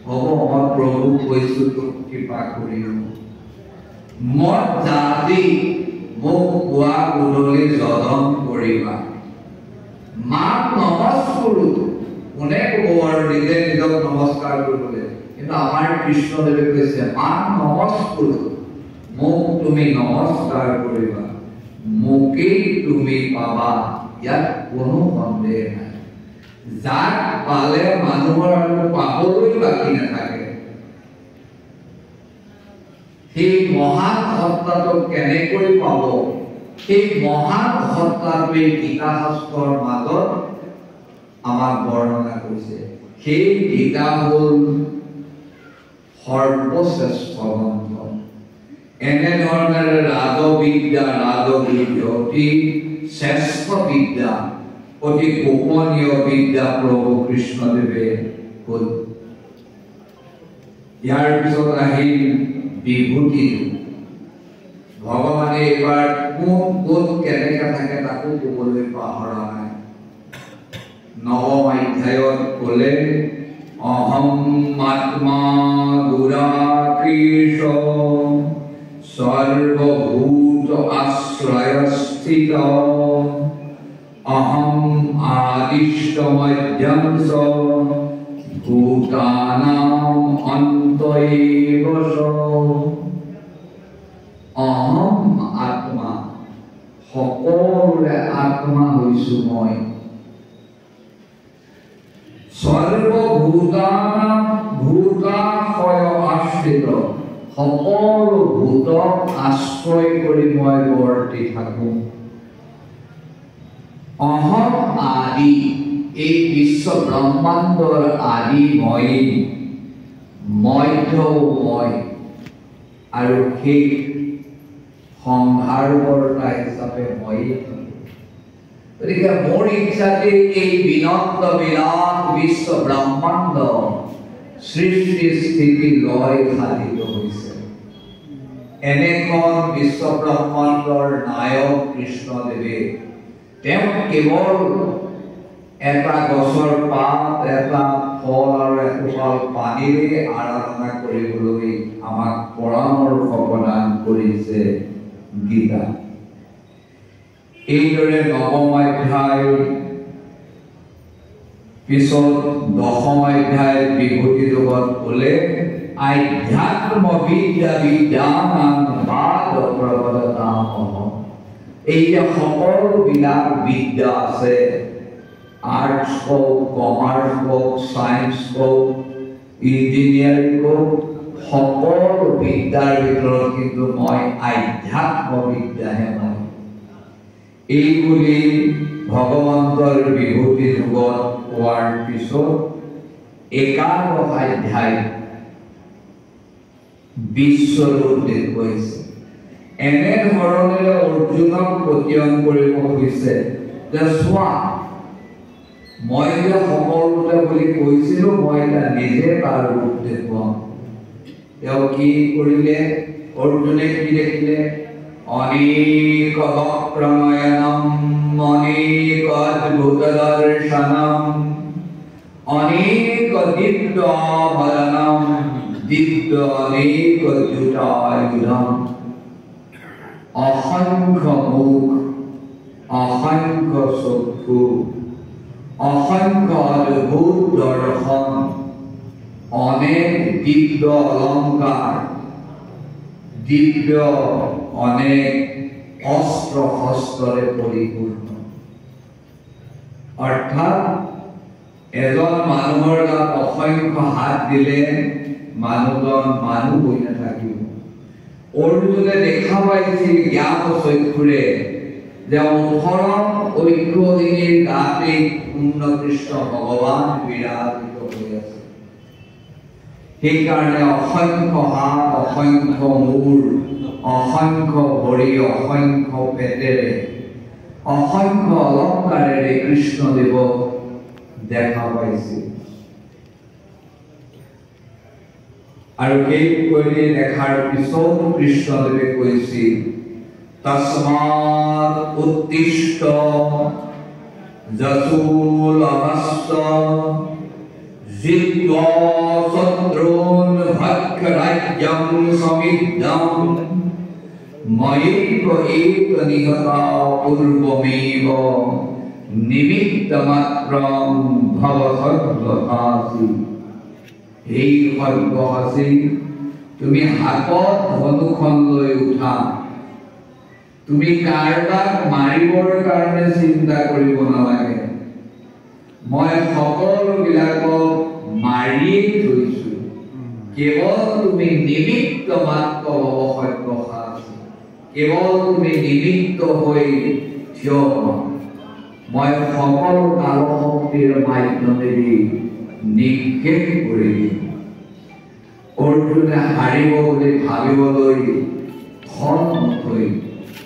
হ'ব মই প্ৰভু কৈছো তোক কৃপা কৰিব মন জাতি মোক পুৱা গধূলি যতন কৰিবা মান নমস্কুৰু কোনে ক'ব আৰু নিজে নিজক নমস্কাৰ কৰিবলৈ কিন্তু আমাৰ কৃষ্ণদেৱে কৈছে মান নমস্কুৰু মোক তুমি নমস্কাৰ কৰিবা মোকেই তুমি পাবা ইয়াত কোনো সন্দেহ নাই যাক পালে মানুহৰ আৰু পাবলৈ বাকী নাথাকে সেই মহান সত্তাটোক কেনেকৈ পাব সেই মহান সত্তাটোৱে গীতা শাস্ত্ৰৰ মাজত আমাক বৰ্ণনা কৰিছে সেই গীতা হ'ল সৰ্বশ্ৰেষ্ঠ গ্ৰন্থ এনেধৰণেৰে ৰাজবিদ্যা অতি শ্ৰেষ্ঠ বিদ্যা অতি গোপনীয় বিদ্যা প্ৰভু কৃষ্ণদেৱে হ'ল ইয়াৰ পিছত আহিল বিভূতি ভগৱানে এবাৰ কোন কোন কেনেকৈ থাকে তাকো ক'বলৈ পাহৰা নাই নৱম অধ্যায়ত ক'লে অহম আত্মা গুৰাকীশ সৰ্বভূত আশ্ৰয়স্থিত অহম আদিষ্ট মধ্যংস ভূতানাম অন্তৈবশ অহম আত্মা সকলোৰে আত্মা হৈছো মই সৰ্বভূতানাম ভূতাশয় আশ্ৰিত সকলো ভূতক আশ্ৰয় কৰি মই বৰ্তি থাকো অহম আদি এই বিশ্ব ব্ৰহ্মাণ্ডৰ আদি মই মধ্য মই আৰু শেষ সংহাৰকৰ্তা হিচাপে মই গতিকে মোৰ ইচ্ছাতে এই বিনন্দ বিৰাট বিশ্ব ব্ৰহ্মাণ্ড সৃষ্টি স্থিতি লয় সাধিত হৈছে এনেখন বিশ্ব ব্ৰহ্মাণ্ডৰ নায়ক কৃষ্ণদেৱে তেওঁ কেৱল এটা গছৰ পাত এটা ফল আৰু এটোপাল পানীৰে আৰাধনা কৰিবলৈ আমাক পৰামৰ্শ প্ৰদান কৰিছে গীতা এইদৰে নৱম অধ্যায় পিছত দশম অধ্যায় বিভূতি যোগত ক'লে আধ্যাত্ম বিদ্যা বিজ্ঞান বাদ প্ৰবদতাম এই যে সকলোবিলাক বিদ্যা আছে আৰ্টছ হওক কমাৰ্চ হওক চায়েন্স হওক ইঞ্জিনিয়াৰিং হওক সকলো বিদ্যাৰ ভিতৰত কিন্তু মই আধ্যাত্ম বিদ্যাহে মই এইবুলি ভগৱন্তৰ বিভূতি যুগত কোৱাৰ পিছত একাদশ অধ্যায় বিশ্বৰূপ দেখুৱাইছে এনেধৰণেৰে অৰ্জুনক প্ৰত্যয়ন কৰিব খুজিছে যে চোৱা মই যে সকলোতে বুলি কৈছিলো মই এটা নিজে তাৰ ৰূপ দেখুৱাম তেওঁ কি কৰিলে অৰ্জুনে কি দেখিলে অনেক বক্ৰনয়নম অনেক অদ্ভুত দৰ্শনম অনেক দিব্য ভৰণম দিব্য অনেক দ্যুতায়ুধম অসংখ্য মুখ অসংখ্য চক্ষু অসংখ্য অদ্ভুত দৰ্শন অনেক দিব্য অলংকাৰ দিব্য অনেক অস্ত্ৰ শস্ত্ৰৰে পৰিপূৰ্ণ অৰ্থাৎ এজন মানুহৰ গাত অসংখ্য হাত দিলে মানুহজন মানুহ হৈ নাথাকিব। অৰ্জুনে দেখা পাইছিল জ্ঞান চক্ষুৰে যে 18 ঐক্যদিনীৰ গাতে পূৰ্ণ কৃষ্ণ ভগৱান বিৰাজিত হৈ আছে। সেইকাৰণে অসংখ্য হাত, অসংখ্য মূৰ, অসংখ্য ভৰি, অসংখ্য পেটেৰে, অসংখ্য অলংকাৰেৰে কৃষ্ণদেৱক দেখা পাইছিল। আৰু এই কৰি দেখাৰ পিছত কৃষ্ণদেৱে কৈছিল তস্মাৎ উত্তিষ্ঠ যশোলভস্য জিত্বা শত্ৰূন ভক্ষৰাজ্যং সমিদ্ধং ময়ৈব এক নিহতা পূৰ্বমেব নিমিত্তমাত্ৰং ভব সৰ্বহাসি। এই সৰ্বহাসি, তুমি হাতত ধনুখন লৈ উঠা। তুমি কাৰোবাক মাৰিবৰ কাৰণে চিন্তা কৰিব নালাগে। মই সকলোবিলাকক মাৰিয়ে থৈছো, কেৱল তুমি নিমিত্ত মাত্ৰ হব সৰ্বহাসি। কেৱল তুমি নিমিত্ত হৈ থিয় হোৱা। মই সকলো কালশক্তিৰ মাধ্যমেদি নিক্ষেপ কৰি দিম। অৰ্জুনে হাৰিব বুলি ভাবিবলৈ ধন নথৈ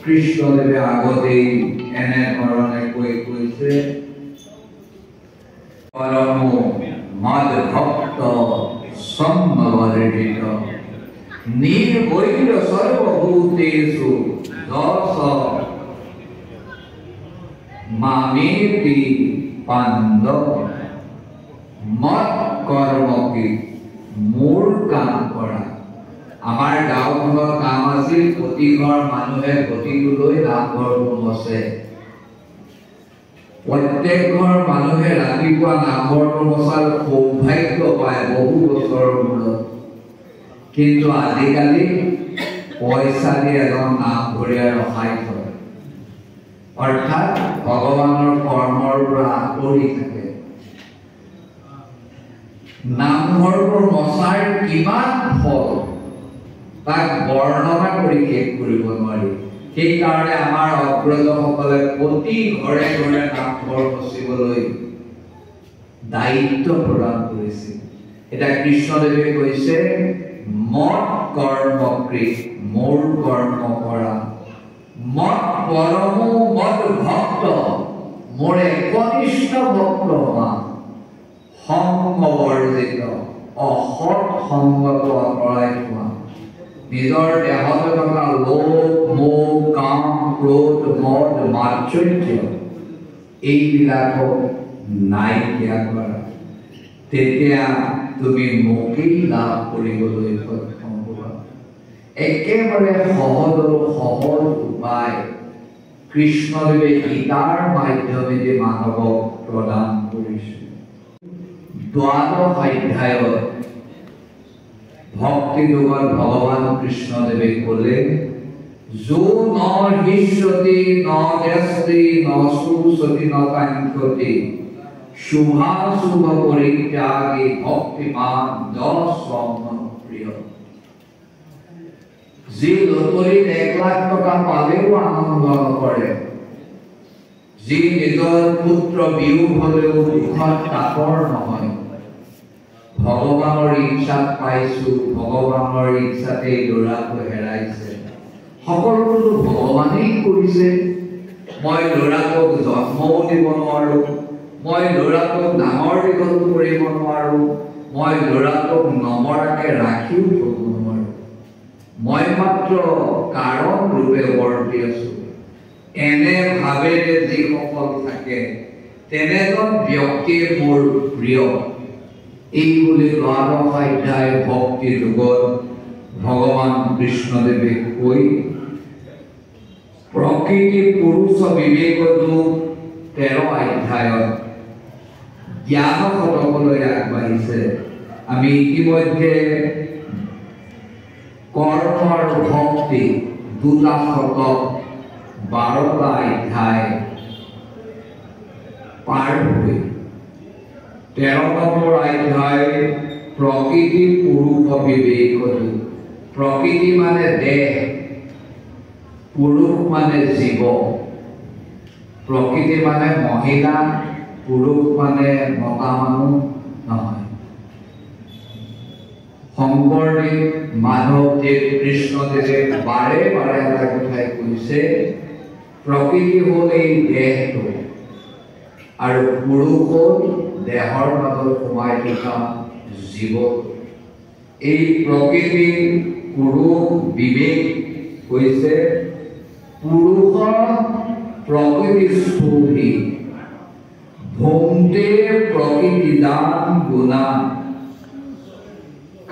কৃষ্ণদেৱে আগতেই এনেধৰণে কৈছে পৰম মদ ভক্ত সম্মবৰ্জিত নিৰ্বৈৰ সৰ্বভূতেষু দশ মামেতি পাণ্ডৱ। মত কৰ্মকে মোৰ কাম কৰা। আমাৰ গাঁওখনৰ কাম আছিল প্ৰতি ঘৰ মানুহে প্ৰতিটোলৈ নামঘৰটো মচে। প্ৰত্যেক ঘৰ মানুহে ৰাতিপুৱা নামঘৰটো মচাৰ সৌভাগ্য পায় বহু বছৰৰ মূৰত। কিন্তু আজিকালি পইচা দি এজন নামঘৰীয়া ৰখাই থয়, অৰ্থাৎ ভগৱানৰ কৰ্মৰ পৰা আঁতৰি থাকে। নামঘৰবোৰ মচাৰ কিমান ফল তাক বৰ্ণনা কৰি শেষ কৰিব নোৱাৰি। সেইকাৰণে আমাৰ অগ্ৰজসকলে প্ৰতি ঘৰে ঘৰে নামঘৰ মচিবলৈ দায়িত্ব প্ৰদান কৰিছিল। এতিয়া কৃষ্ণদেৱে কৈছে মত কৰ্মকৃত, মোৰ কৰ্ম কৰা। মত পৰম মত ভক্ত, মোৰ একনিষ্ঠ ভক্ত হোৱা। সংগবৰ্জিত, অসৎ সংগত আঁতৰাই থোৱা। নিজৰ দেহতে থকা লোভ, মোহ, কাম, ক্ৰোধ, মদ, মাৎসৰ্য এইবিলাকক নাইকিয়া কৰা। তেতিয়া তুমি মুক্তি লাভ কৰিবলৈ সক্ষম হ'বা। একেবাৰে সহজ উপায় কৃষ্ণদেৱে গীতাৰ মাধ্যমেৰে মানৱক প্ৰদান কৰিছে। দ্বাদশ অধ্যায়ত ভক্তি যোগত ভগৱান কৃষ্ণদেৱে ক'লে যো ন হৃষ্যতি ন দেশতি ন সুসতি ন কাঙ্ক্ষতি শুভাশুভ পরিত্যাগী ভক্তিমান প্রিয়। যি লটাৰীত 1 লাখ টকা পালেও আনন্দ নকৰে, যি নিজৰ পুত্ৰ বিয়োগ হলেও দুখত কাতৰ নহয়, ভগৱানৰ ইচ্ছাত পাইছো, ভগৱানৰ ইচ্ছাতে ল'ৰাটো হেৰাইছে, সকলোটো ভগৱানেই কৰিছে। মই ল'ৰাটোক জন্মও দিব নোৱাৰো, মই ল'ৰাটোক ডাঙৰ দীঘল কৰিব নোৱাৰো, মই ল'ৰাটোক নমৰাকে ৰাখিও থব নোৱাৰো। মই মাত্ৰ কাৰণ ৰূপে বৰ্তি আছো। এনে ভাৱেৰে যিসকল থাকে তেনেজন ব্যক্তিয়ে মোৰ প্ৰিয়। এই বুলি দ্বাদশ অধ্যায় ভক্তি যোগত ভগৱান কৃষ্ণদেৱে কৈ প্ৰকৃতি পুৰুষ বিবেক যোগ 13 অধ্যায়ত জ্ঞান শতকলৈ আগবাঢ়িছে। আমি ইতিমধ্যে কৰ্ম আৰু ভক্তি 2টা শতক 12টা অধ্যায় পাৰ হৈ 13 নম্বৰ অধ্যায় প্ৰকৃতি পুৰুষ বিবেকটো প্ৰকৃতি মানে দেহ পুৰুষ মানে জীৱ প্ৰকৃতি মানে মহিলা পুৰুষ মানে মতা মানুহ নহয় শংকৰদেৱ মাধৱদেৱ কৃষ্ণদেৱে বাৰে বাৰে এটা কথাই কৈছে প্ৰকৃতি হ'ল এই দেহটো আৰু পুৰুষ হ'ল দেহৰ মাজত সোমাই থকা জীৱ এই প্ৰকৃতি পুৰুষ বিবেক হৈছে পুৰুষৰ প্ৰকৃতি স্থূলি ভূমতে প্ৰকৃতিদান গুণা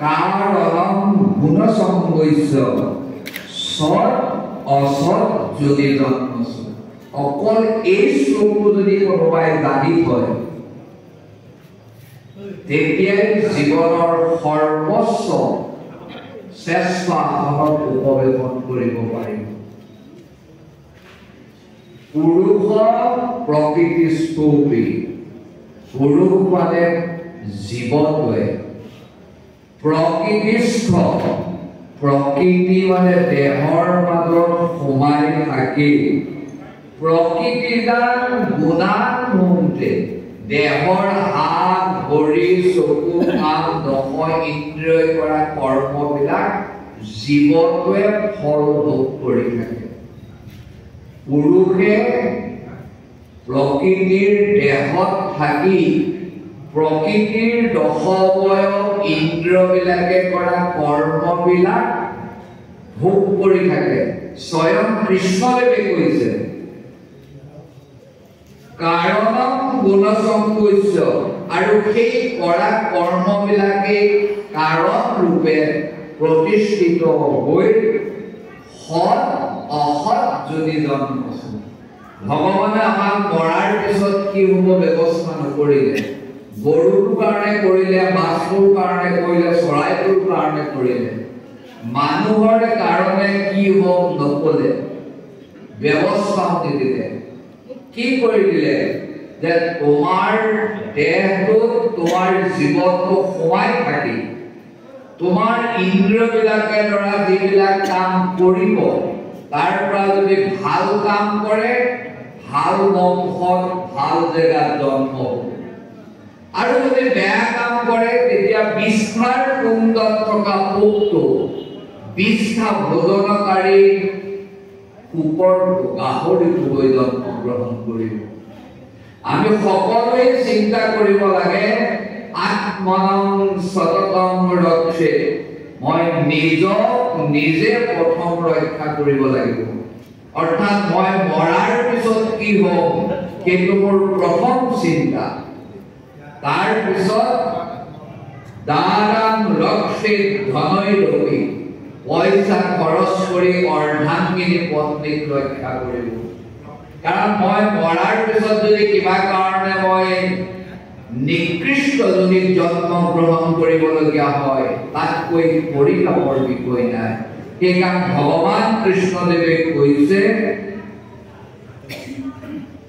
কাৰণং গুণসংগস্য সৎ অসৎ যদি জন্মস্য অকল এই শ্লোকটো যদি কোনোবাই জানি থয় তেতিয়াই জীৱনৰ সৰ্বোচ্চ শ্ৰেষ্ঠ আহৰণ উপৱেশন কৰিব পাৰিব পুৰুষৰ প্ৰকৃতি স্থূলি পুৰুষ মানে জীৱটোৱে প্ৰকৃতিস্থ প্ৰকৃতি মানে দেহৰ মাজত সোমাই থাকি প্ৰকৃতিদান গুণানুমতে দেহৰ হাত ভৰি চকু কাণ নখ ইন্দ্ৰিয় কৰা কৰ্মবিলাক জীৱটোৱে ফল ভোগ কৰি থাকে পুৰুষে প্ৰকৃতিৰ দেহত থাকি প্ৰকৃতিৰ দশবয়ব ইন্দ্ৰিয়বিলাকে কৰা কৰ্মবিলাক ভোগ কৰি থাকে স্বয়ং কৃষ্ণদেৱে কৈছে কাৰণং গুণসংগস্য আৰু সেই কৰা কৰ্মবিলাকে কাৰণ ৰূপে প্ৰতিষ্ঠিত হৈ সৎ অসৎ যদি জন্ম ভগৱানে আমাক মৰাৰ পিছত কি হ'ব ব্যৱস্থা নকৰিলে গৰুৰ কাৰণে কৰিলে মাছৰ কাৰণে কৰিলে চৰাইটোৰ কাৰণে কৰিলে মানুহৰ কাৰণে কি হ'ব নকলে ব্যৱস্থা দিলে কি কৰি দিলে যে তোমাৰ দেহটো তোমাৰ জীৱনটো সোমাই থাকি তোমাৰ ইন্দ্ৰিয়বিলাকে দ্বাৰা যিবিলাক কাম কৰিব তাৰ পৰা যদি ভাল কাম কৰে ভাল বংশত ভাল জেগাত জন্ম আৰু যদি বেয়া কাম কৰে তেতিয়া বিষ্ঠাৰ কুণ্ডত থকা পোকটো বিষ্ঠা ভোজনকাৰী কুকুৰ গাহৰিটো হৈ জন্ম গ্ৰহণ কৰিব আমি সকলোৱে চিন্তা কৰিব লাগে আত্মনং সততং ৰক্ষে মই নিজে প্ৰথম ৰক্ষা কৰিব লাগিব অৰ্থাৎ মই মৰাৰ পিছত কি হ'ব সেইটো মোৰ প্ৰথম চিন্তা তাৰ পিছত দাৰাং ৰক্ষে ধনৈ ৰবি পইচা খৰচ কৰি অৰ্ধাংগিনী পত্নীক ৰক্ষা কৰিব কাৰণ মই মৰাৰ পিছত যদি কিবা কাৰণে মই নিকৃষ্ট জনীক জন্ম গ্ৰহণ কৰিবলগীয়া হয় তাতকৈ পৰিতাপৰ বিষয় নাই সেইকাৰণে ভগৱান কৃষ্ণদেৱে কৈছে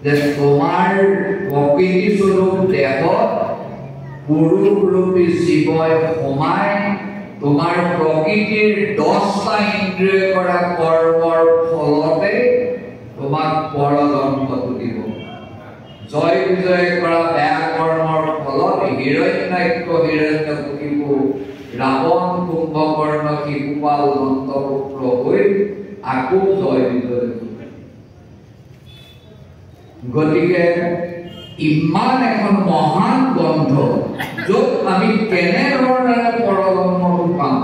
যে তোমাৰ প্ৰকৃতি স্বৰূপ দেহত পুৰুষ ৰূপী জীৱই সোমাই তোমাৰ প্ৰকৃতিৰ 10টা ইন্দ্ৰিয় কৰা কৰ্মৰ ফলতে তোমাক পৰজন্মটো দিব জয় বিজয় কৰা বেয়া কৰ্মৰ ফলত হিৰণ্যাক্ষ হিৰণ্যকশিপু ৰাৱণ কুম্ভকৰ্ণ শিশুপাল দন্তপুত্ৰ হৈ আকৌ জয় বিজয় গতিকে ইমান এখন মহান গ্ৰন্থ য'ত আমি কেনেধৰণেৰে পৰজন্মটো পাম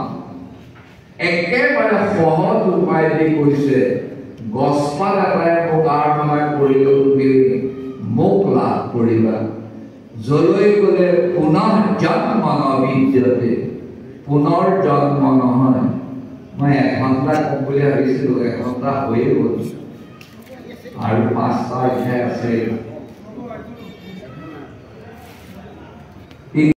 একেবাৰে সহজ উপায় দি কৈছে গছপাত এটাই মোক আৰাধনা কৰিলে তুমি মোক লাভ কৰিবা যলৈ গ'লে পুনৰ জন্ম নবিদ্যতে পুনৰ জন্ম নহয় মই এঘণ্টা কম বুলি ভাবিছিলোঁ এঘণ্টা হৈয়ে গ'ল আৰু 5টা অধ্যায় আছে